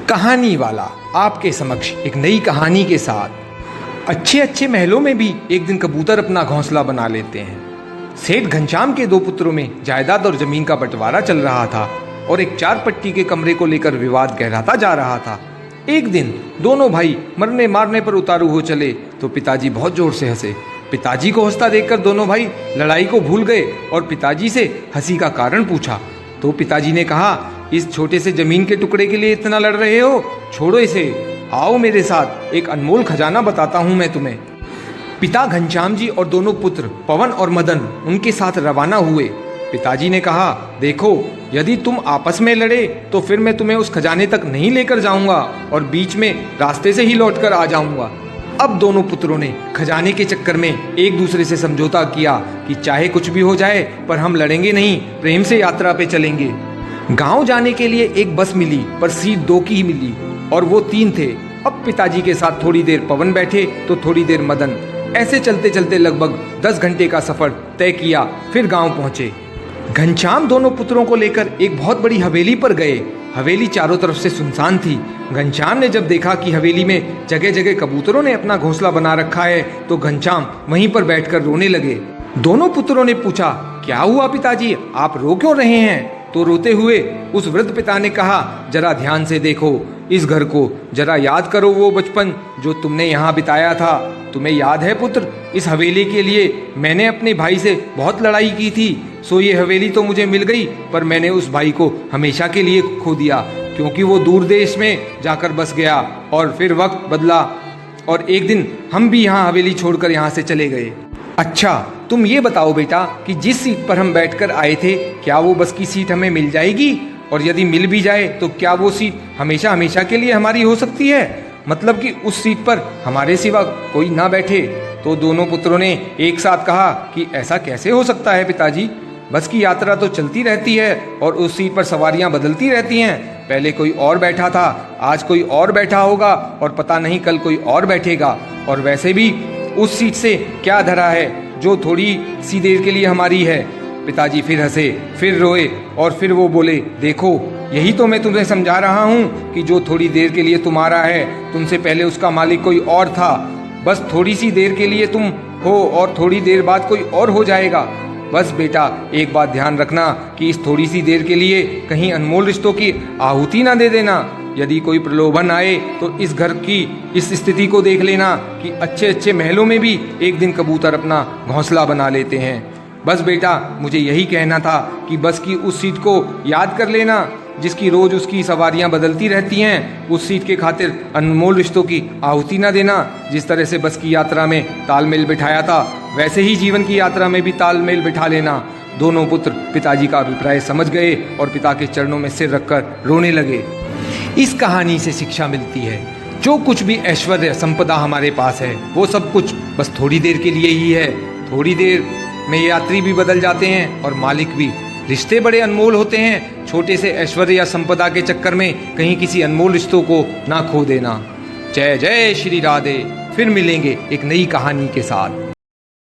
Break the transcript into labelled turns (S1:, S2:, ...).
S1: कहानी वाला आपके समक्ष एक नई कहानी के साथ। अच्छे अच्छे महलों में भी एक दिन कबूतर अपना घोंसला बना लेते हैं। सेठ घनश्याम के दो पुत्रों में जायदाद और जमीन का बंटवारा चल रहा था और एक 4 पट्टी के कमरे को लेकर विवाद गहराता जा रहा था। एक दिन दोनों भाई मरने मारने पर उतारू हो चले तो पिताजी बहुत जोर से हंसे। पिताजी को हंसता देखकर दोनों भाई लड़ाई को भूल गए और पिताजी से हंसी का कारण पूछा तो पिताजी ने कहा, इस छोटे से जमीन के टुकड़े के लिए इतना लड़ रहे हो? छोड़ो इसे, आओ मेरे साथ, एक अनमोल खजाना बताता हूं मैं तुम्हें। पिता घनश्याम जी और दोनों पुत्र पवन और मदन उनके साथ रवाना हुए। पिताजी ने कहा, देखो यदि तुम आपस में लड़े तो फिर मैं तुम्हें उस खजाने तक नहीं लेकर जाऊंगा और बीच में रास्ते से ही लौटकर आ जाऊंगा। अब दोनों पुत्रों ने खजाने के चक्कर में एक दूसरे से समझौता किया कि चाहे कुछ भी हो जाए पर हम लड़ेंगे नहीं, प्रेम से यात्रा पे चलेंगे। गांव जाने के लिए एक बस मिली पर सीट 2 की ही मिली और वो 3 थे। अब पिताजी के साथ थोड़ी देर पवन बैठे तो थोड़ी देर मदन। ऐसे चलते चलते लगभग 10 घंटे का सफर तय किया, फिर गांव पहुंचे। घनश्याम दोनों पुत्रों को लेकर एक बहुत बड़ी हवेली पर गए। हवेली चारों तरफ से सुनसान थी। घनश्याम ने जब देखा कि हवेली में जगह जगह कबूतरों ने अपना घोंसला बना रखा है तो घनश्याम वहीं पर बैठकर रोने लगे। दोनों पुत्रों ने पूछा, क्या हुआ पिताजी, आप रो क्यों रहे हैं? तो रोते हुए उस वृद्ध पिता ने कहा, जरा ध्यान से देखो इस घर को, जरा याद करो वो बचपन जो तुमने यहाँ बिताया था। तुम्हें याद है पुत्र, इस हवेली के लिए मैंने अपने भाई से बहुत लड़ाई की थी। सो ये हवेली तो मुझे मिल गई पर मैंने उस भाई को हमेशा के लिए खो दिया क्योंकि वो दूर देश में जाकर बस गया और फिर वक्त बदला और एक दिन हम भी यहाँ हवेली छोड़कर यहाँ से चले गए। अच्छा तुम ये बताओ बेटा कि जिस सीट पर हम बैठकर आए थे क्या वो बस की सीट हमें मिल जाएगी? और यदि मिल भी जाए तो क्या वो सीट हमेशा हमेशा के लिए हमारी हो सकती है? मतलब कि उस सीट पर हमारे सिवा कोई ना बैठे? तो दोनों पुत्रों ने एक साथ कहा कि ऐसा कैसे हो सकता है पिताजी, बस की यात्रा तो चलती रहती है और उस सीट पर सवारियां बदलती रहती हैं। पहले कोई और बैठा था, आज कोई और बैठा होगा और पता नहीं कल कोई और बैठेगा। और वैसे भी उस सीट से क्या धरा है जो थोड़ी सी देर के लिए हमारी है। पिताजी फिर हंसे, फिर रोए और फिर वो बोले, देखो यही तो मैं तुम्हें समझा रहा हूँ कि जो थोड़ी देर के लिए तुम्हारा है तुमसे पहले उसका मालिक कोई और था। बस थोड़ी सी देर के लिए तुम हो और थोड़ी देर बाद कोई और हो जाएगा। बस बेटा एक बात ध्यान रखना कि इस थोड़ी सी देर के लिए कहीं अनमोल रिश्तों की आहुति ना दे देना। यदि कोई प्रलोभन आए तो इस घर की इस स्थिति को देख लेना कि अच्छे अच्छे महलों में भी एक दिन कबूतर अपना घोंसला बना लेते हैं। बस बेटा मुझे यही कहना था कि बस की उस सीट को याद कर लेना जिसकी रोज उसकी सवारियां बदलती रहती हैं। उस सीट के खातिर अनमोल रिश्तों की आहुति ना देना। जिस तरह से बस की यात्रा में तालमेल बिठाया था वैसे ही जीवन की यात्रा में भी तालमेल बिठा लेना। दोनों पुत्र पिताजी का अभिप्राय समझ गए और पिता के चरणों में सिर रखकर रोने लगे। इस कहानी से शिक्षा मिलती है, जो कुछ भी ऐश्वर्य संपदा हमारे पास है वो सब कुछ बस थोड़ी देर के लिए ही है। थोड़ी देर में यात्री भी बदल जाते हैं और मालिक भी। रिश्ते बड़े अनमोल होते हैं, छोटे से ऐश्वर्य या संपदा के चक्कर में कहीं किसी अनमोल रिश्तों को ना खो देना। जय जय श्री राधे। फिर मिलेंगे एक नई कहानी के साथ।